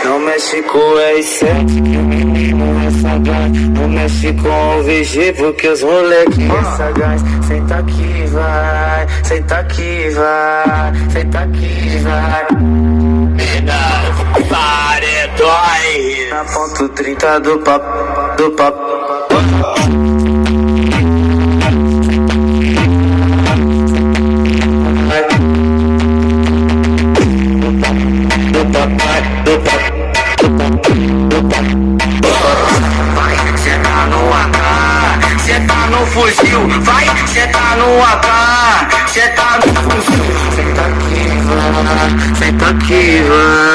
Não mexe com o R7, que o menino é sagaz. Não mexe com o VG, porque os moleque é sagaz. Senta aqui, vai, senta aqui, vai, senta aqui, vai. Paredões. Na ponto 30 do papo, do papo. Vai, cê tá no AK, cê tá no fuzil. Vai, cê tá no AK, cê tá no fuzil. Senta aqui, vai, senta aqui, vai.